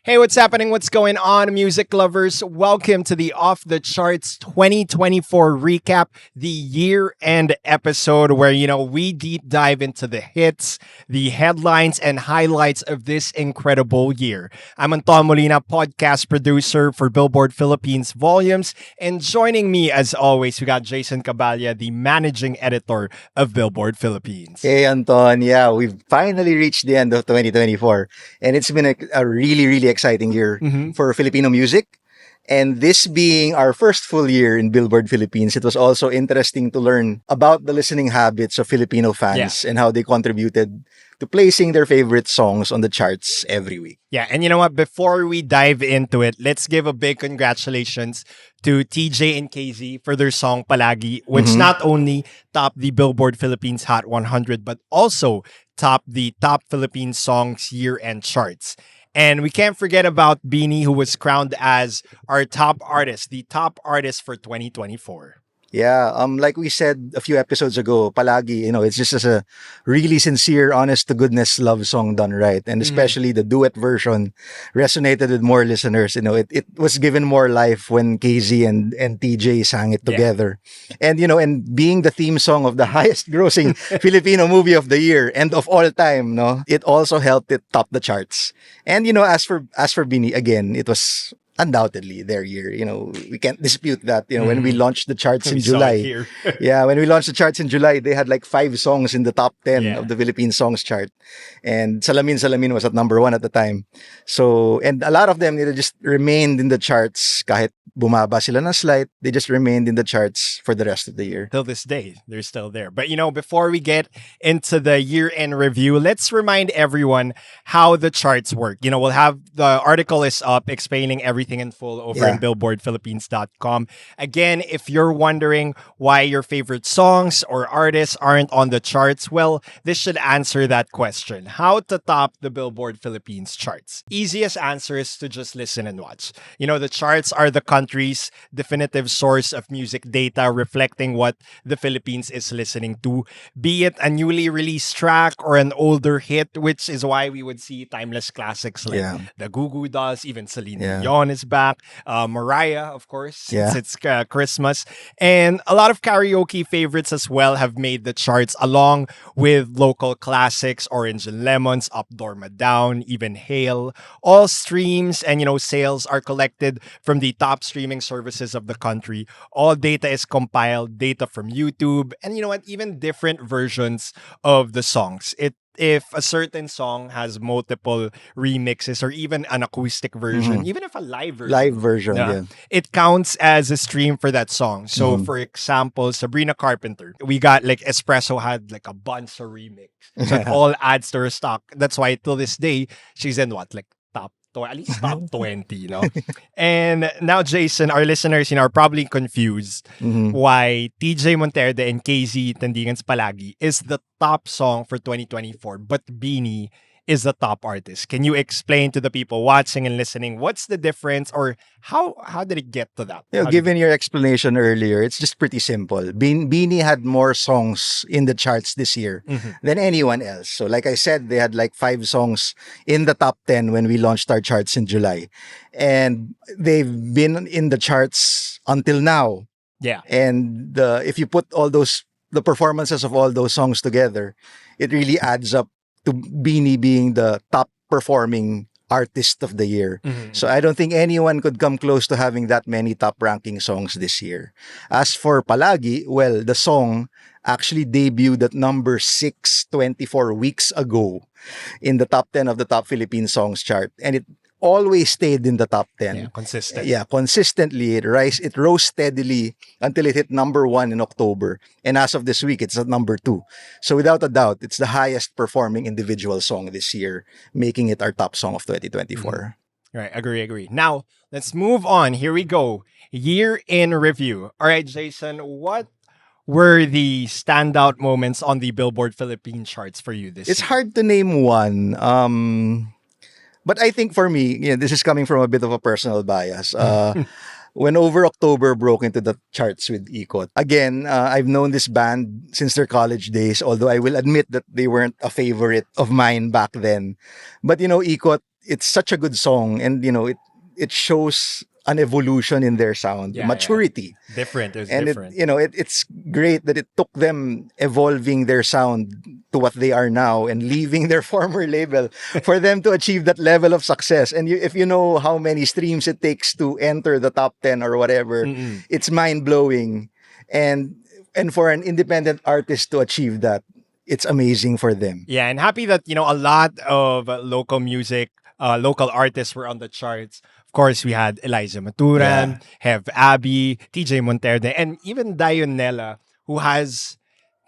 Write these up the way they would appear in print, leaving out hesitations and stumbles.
Hey, what's happening? What's going on, music lovers? Welcome to the Off the Charts 2024 recap, the year-end episode where, we deep dive into the hits, the headlines, and highlights of this incredible year. I'm Anton, Molina, podcast producer for Billboard Philippines Volumes, and joining me, as always, we got Jason Caballa, the managing editor of Billboard Philippines. Hey, Anton. Yeah, we've finally reached the end of 2024, and it's been a really, really exciting year for Filipino music. And this being our first full year in Billboard Philippines, it was also interesting to learn about the listening habits of Filipino fans and how they contributed to placing their favorite songs on the charts every week. Yeah, and you know what? Before we dive into it, let's give a big congratulations to TJ and KZ for their song Palagi, which not only topped the Billboard Philippines Hot 100, but also topped the Top Philippine Songs year-end charts. And we can't forget about BINI, who was crowned as our top artist, the top artist for 2024. Yeah, like we said a few episodes ago, Palagi, it's just as a really sincere, honest to goodness love song done right. And especially the duet version resonated with more listeners. It was given more life when KZ and TJ sang it together. And, and being the theme song of the highest grossing Filipino movie of the year and of all time, no, it also helped it top the charts. And, as for BINI, again, it was undoubtedly their year. We can't dispute that. When we launched the charts in July, when we launched the charts in July, they had like 5 songs in the top 10 of the Philippine Songs chart. And Salamin Salamin was at number 1 at the time. So, and a lot of them, they just remained in the charts kahit bumaba sila na slight. They just remained in the charts for the rest of the year. Till this day, they're still there. But, before we get into the year-end review, let's remind everyone how the charts work. We'll have the article is up explaining everything in full over in billboardphilippines.com. Again, if you're wondering why your favorite songs or artists aren't on the charts, well, this should answer that question. How to top the Billboard Philippines charts? Easiest answer is to just listen and watch. The charts are the country's definitive source of music data reflecting what the Philippines is listening to, be it a newly released track or an older hit, which is why we would see timeless classics like the Goo Goo Dolls, even Celine Dion is back, Mariah, of course, since it's Christmas, and a lot of karaoke favorites as well have made the charts along with local classics, Orange and Lemons, Up Dorma Down, even Hail. All streams and sales are collected from the top streaming services of the country. All data is compiled, data from YouTube, and even different versions of the songs. If a certain song has multiple remixes or even an acoustic version, even if a live version, it counts as a stream for that song. So, for example, Sabrina Carpenter, we got like Espresso had like a bunch of remix. So it all adds to her stock. That's why till this day, she's in what? Like at least top 20, And now, Jason, our listeners, are probably confused why TJ Monterde and KZ Tandingan's Palagi is the top song for 2024, but BINI is the top artist. Can you explain to the people watching and listening what's the difference, or how did it get to that? Given your explanation earlier, it's just pretty simple. BINI had more songs in the charts this year than anyone else. So like I said, they had like 5 songs in the top 10 when we launched our charts in July. And they've been in the charts until now. Yeah. And if you put the performances of all those songs together, it really adds up to BINI being the top performing artist of the year. So I don't think anyone could come close to having that many top ranking songs this year. As for Palagi, well, the song actually debuted at number 6 24 weeks ago in the top 10 of the Top Philippine Songs chart. And it always stayed in the top 10. Consistently. It rose steadily until it hit number 1 in October. And as of this week, it's at number 2. So without a doubt, it's the highest performing individual song this year, making it our top song of 2024. Right, agree. Now, let's move on. Here we go. Year in review. All right, Jason, what were the standout moments on the Billboard Philippine charts for you this year? It's hard to name one. But I think for me, this is coming from a bit of a personal bias. when Over October broke into the charts with Ikot. Again, I've known this band since their college days, although I will admit that they weren't a favorite of mine back then. But Ikot, it's such a good song, and it shows an evolution in their sound, Yeah, yeah. maturity. Different. It was And different. it's great that it took them evolving their sound to what they are now and leaving their former label for them to achieve that level of success. And if you know how many streams it takes to enter the top 10 or whatever, Mm-mm. it's mind-blowing. And for an independent artist to achieve that, it's amazing for them. Yeah, and happy that a lot of local music, local artists were on the charts. Of course, we had Eliza Yeah. Maturan, have Abby, TJ Monterde, and even Dionella, who has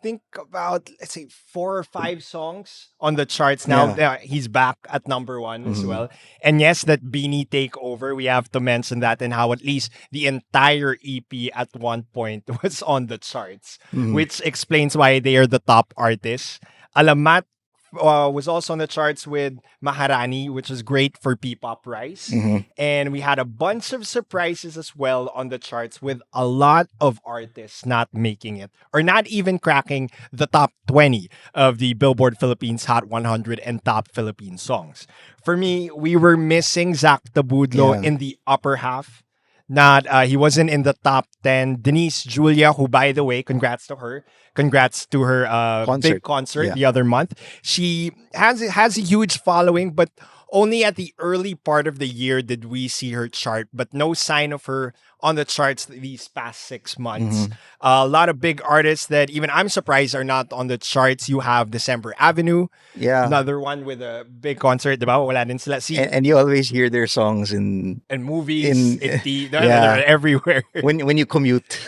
think about, let's say, 4 or 5 songs on the charts now. Yeah. He's back at number one as Mhm. well. And yes, that BINI takeover, we have to mention that, and how at least the entire EP at one point was on the charts, Mhm. which explains why they are the top artists. Alamat was also on the charts with Maharani, which is great for P-pop Rise. Mhm. And we had a bunch of surprises as well on the charts, with a lot of artists not making it or not even cracking the top 20 of the Billboard Philippines Hot 100 and Top Philippine Songs. For me, we were missing Zach Tabudlo Yeah. in the upper half. Not He wasn't in the top 10. Denise Julia, who, by the way, congrats to her. Congrats to her big Concert. concert Yeah. the other month. She has a huge following, but only at the early part of the year did we see her chart, but no sign of her on the charts these past 6 months. Mhm. A lot of big artists that even I'm surprised are not on the charts. You have December Avenue, Yeah. another one with a big concert, diba? Wala din sila. See, And you always hear their songs and movies, in they're yeah. everywhere. when you commute.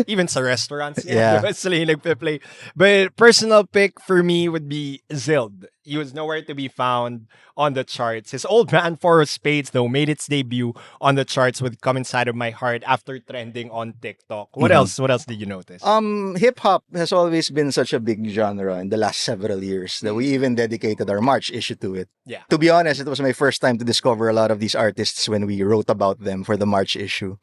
Even sa restaurants, Yeah. diba? Sila yung nagpe-play. But personal pick for me would be Zild. He was nowhere to be found on the charts. His old band, Four of Spades, though, made its debut on the charts with Come Inside of My Heart after trending on TikTok. What Mhm. else? What else did you notice? Hip hop has always been such a big genre in the last several years that we even dedicated our March issue to it. Yeah. To be honest, it was my first time to discover a lot of these artists when we wrote about them for the March issue.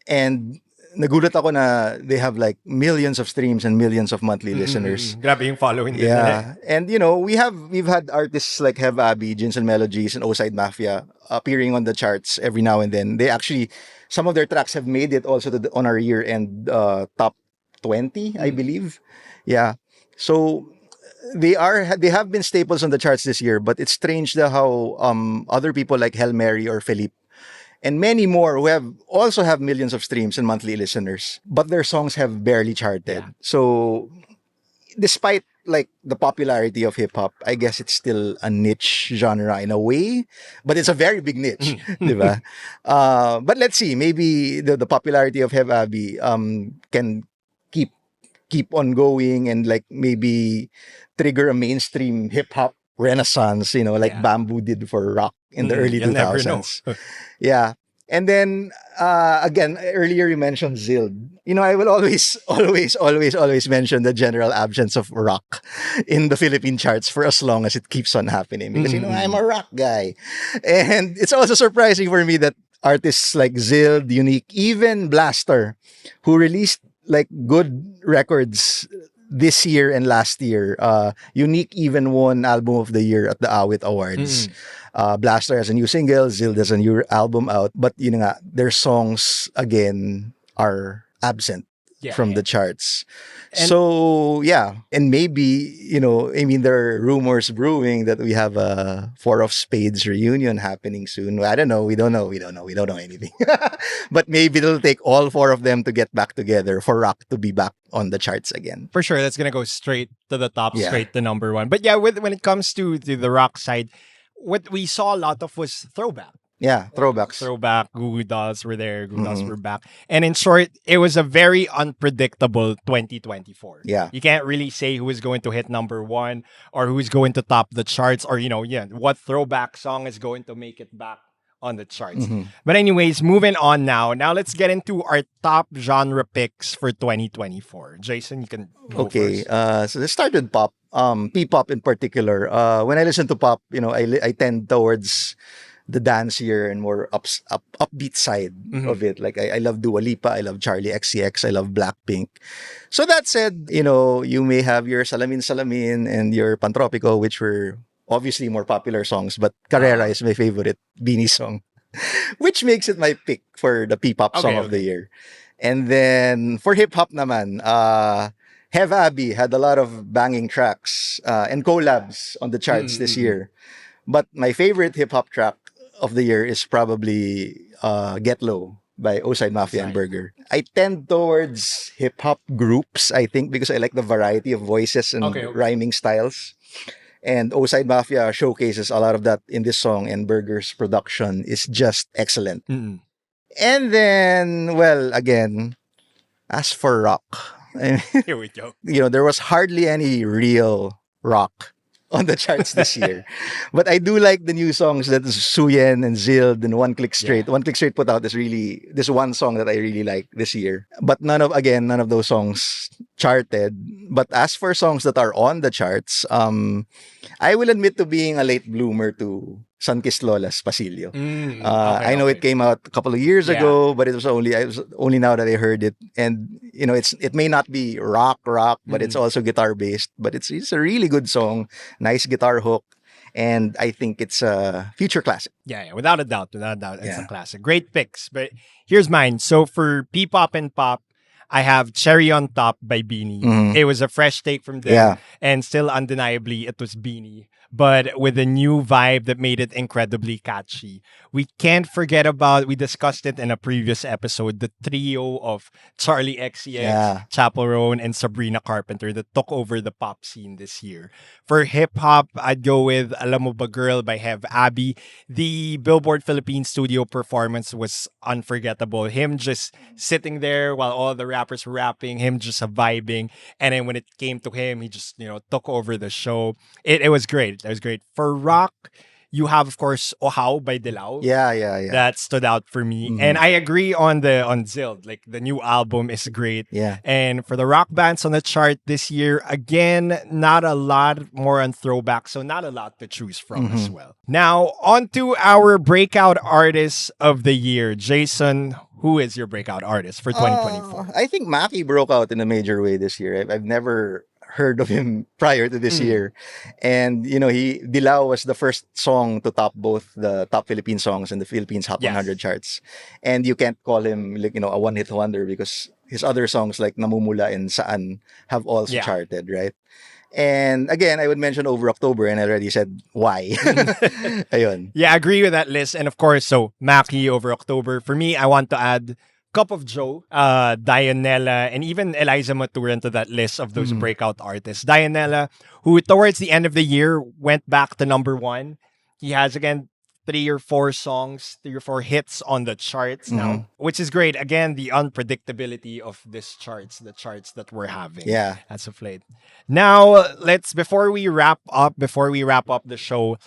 And nagulat ako na they have like millions of streams and millions of monthly listeners. Grabe yung following din nila. Yeah. And we've had artists like Have Abby, Gins and Melodies, and O-Side Mafia appearing on the charts every now and then. They actually, some of their tracks have made it also on our year-end top 20, I believe. Yeah. So they have been staples on the charts this year, but it's strange how other people like Hail Mary or Philippe and many more who also have millions of streams and monthly listeners, but their songs have barely charted. Yeah. So despite like the popularity of hip hop, I guess it's still a niche genre in a way, but it's a very big niche, diba? But let's see, maybe the popularity of Have Abby can keep on going and like maybe trigger a mainstream hip hop renaissance, like Yeah. Bamboo did for rock in the early You'll never know. 2000s. Yeah. And then again, earlier you mentioned Zild. I will always mention the general absence of rock in the Philippine charts for as long as it keeps on happening because I'm a rock guy. And it's also surprising for me that artists like Zild, Unique, even Blaster, who released like good records this year and last year. Unique even won Album of the Year at the Awit Awards. Blaster has a new single, Zild has a new album out, but their songs again are absent from the charts. And- So yeah, and maybe there are rumors brewing that we have a Four of Spades reunion happening soon. I don't know. We don't know anything. But maybe it'll take all four of them to get back together for rock to be back on the charts again. For sure, that's gonna go straight to the top, Yeah. straight to number one. But yeah, when it comes to the rock side, what we saw a lot of was throwback. Yeah, throwbacks. Throwback, Goo Goo Dolls were there, Goo Goo Dolls were back. And in short, it was a very unpredictable 2024. Yeah. You can't really say who is going to hit number one or who is going to top the charts or, what throwback song is going to make it back on the charts. But anyways, moving on now. Now let's get into our top genre picks for 2024. Jason, you can go Okay, first. so let's start with pop. P-pop in particular. When I listen to pop, I tend towards the dancier and more upbeat side of it. Like I love Dua Lipa, I love Charlie XCX, I love Blackpink. So that said, you may have your Salamin Salamin and your Pantropico, which were obviously more popular songs, but Carrera is my favorite BINI song, which makes it my pick for the P-pop song of the year. And then for hip hop naman, Have Abby had a lot of banging tracks and collabs on the charts this year. But my favorite hip hop track of the year is probably Get Low by Oside Mafia and Burger. I tend towards hip hop groups, I think, because I like the variety of voices and rhyming styles. And Oside Mafia showcases a lot of that in this song, and Burger's production is just excellent. And then, well, again, as for rock, here we go. There was hardly any real rock on the charts this year. But I do like the new songs that Suyen and Zild and One Click Straight. One Click Straight put out this one song that I really like this year. But none of those songs charted. But as for songs that are on the charts, I will admit to being a late bloomer to Sunkissed Lola's Pasillo. I know it came out a couple of years ago, but it was only now that I heard it. And it may not be rock, but it's also guitar based. But it's a really good song, nice guitar hook, and I think it's a future classic. Yeah, without a doubt, it's a classic. Great picks. But here's mine. So for P-pop and pop, I have Cherry on Top by BINI. It was a fresh take from them, and still undeniably it was BINI, but with a new vibe that made it incredibly catchy. We can't forget about, we discussed it in a previous episode, the trio of Charlie XCX, Chappell Roan, and Sabrina Carpenter that took over the pop scene this year. For hip-hop, I'd go with Alam Mo Ba Girl by Have Abby. The Billboard Philippines studio performance was unforgettable. Him just sitting there while all the rappers were rapping, him just vibing, and then when it came to him, he just took over the show. It was great. It was great. For rock, you have, of course, Ohaw by Dilaw. Yeah. That stood out for me. And I agree on Zild. Like, the new album is great. Yeah. And for the rock bands on the chart this year, again, not a lot, more on throwback, so not a lot to choose from as well. Now, on to our breakout artists of the year. Jason, who is your breakout artist for 2024? I think Maki broke out in a major way this year. I've never heard of him prior to this year. And, Dilaw was the first song to top both the top Philippine songs and the Philippines Hot 100 charts. And you can't call him, a one-hit wonder because his other songs like Namumula and Saan have also charted, right? And again, I would mention Over October, and I already said why. Ayun. Yeah, I agree with that list. And of course, so Maki, Over October. For me, I want to add Cup of Joe, Dianella, and even Eliza Maturin to that list of those breakout artists. Dianella, who towards the end of the year went back to number one. He has, again, 3 or 4 hits on the charts now, which is great. Again, the unpredictability of the charts that we're having as of late. Now, before we wrap up the show,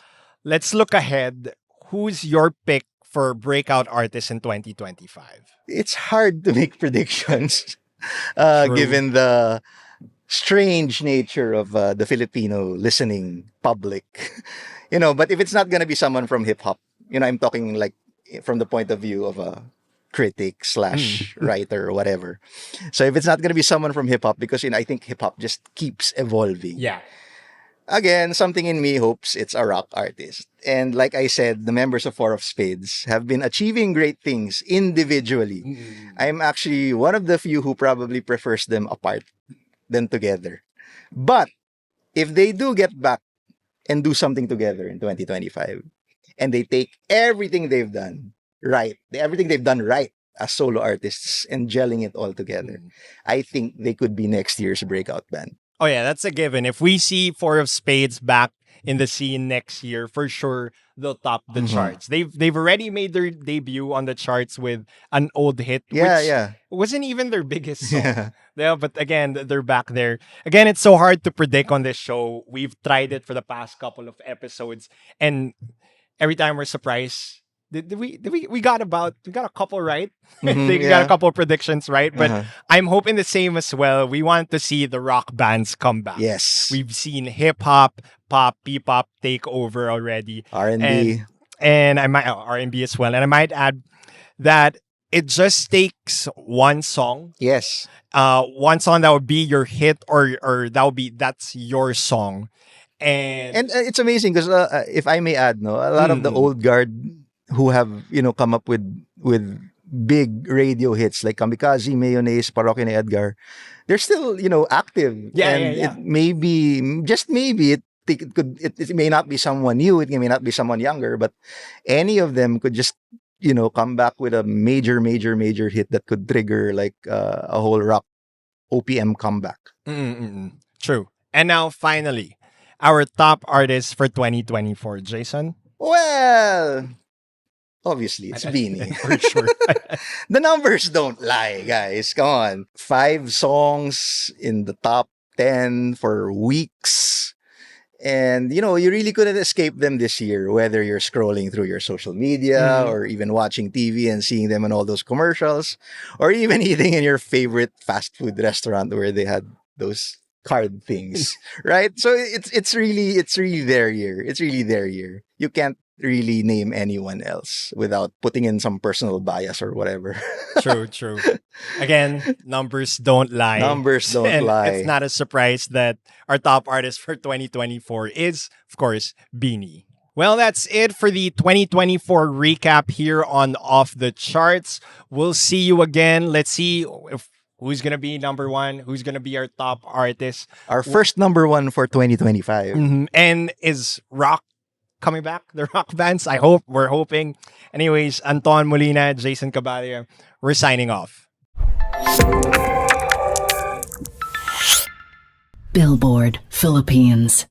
let's look ahead. Who's your pick for breakout artists in 2025? It's hard to make predictions given the strange nature of the Filipino listening public. But if it's not going to be someone from hip hop, I'm talking like from the point of view of a critic / writer or whatever. So if it's not going to be someone from hip hop, because I think hip hop just keeps evolving. Yeah. Again, something in me hopes it's a rock artist. And like I said, the members of Four of Spades have been achieving great things individually. I'm actually one of the few who probably prefers them apart than together. But if they do get back and do something together in 2025, and they take everything they've done right as solo artists and gelling it all together, I think they could be next year's breakout band. Oh yeah, that's a given. If we see Four of Spades back in the scene next year, for sure they'll top the charts. They've already made their debut on the charts with an old hit, which wasn't even their biggest song. Yeah, but again, they're back there. Again, it's so hard to predict on this show. We've tried it for the past couple of episodes, and every time we're surprised. We got a couple right. They got a couple predictions right, but I'm hoping the same as well. We want to see the rock bands come back. Yes, we've seen hip hop, pop, P-pop take over already. R&B. and I might R&B as well, and I might add that it just takes one song, Yes. one song that would be your hit, or that's your song, and And it's amazing because if I may add, no, a lot of the old guard who have come up with big radio hits like Kamikaze, Mayonnaise, Parokya ni Edgar, they're still active. Yeah, and yeah. it may be just maybe it may not be someone new, it may not be someone younger, but any of them could just come back with a major hit that could trigger like a whole rock OPM comeback. True. And now finally, our top artist for 2024, Jason. Well, obviously it's BINI. For sure. The numbers don't lie, guys. Come on. 5 songs in the top 10 for weeks. And, you really couldn't escape them this year, whether you're scrolling through your social media or even watching TV and seeing them in all those commercials, or even eating in your favorite fast food restaurant where they had those card things, right? So it's really their year. It's really their year. You can't really name anyone else without putting in some personal bias or whatever. True. Again, numbers don't lie. Numbers don't And lie. it's not a surprise that our top artist for 2024 is, of course, BINI. Well, that's it for the 2024 recap here on Off the Charts. We'll see you again. Let's see who's going to be number one, who's going to be our top artist. Our first number one for 2025. And is rock coming back? The rock bands? We're hoping. Anyways, Anton, Molina, Jason Caballa, we're signing off. Billboard Philippines.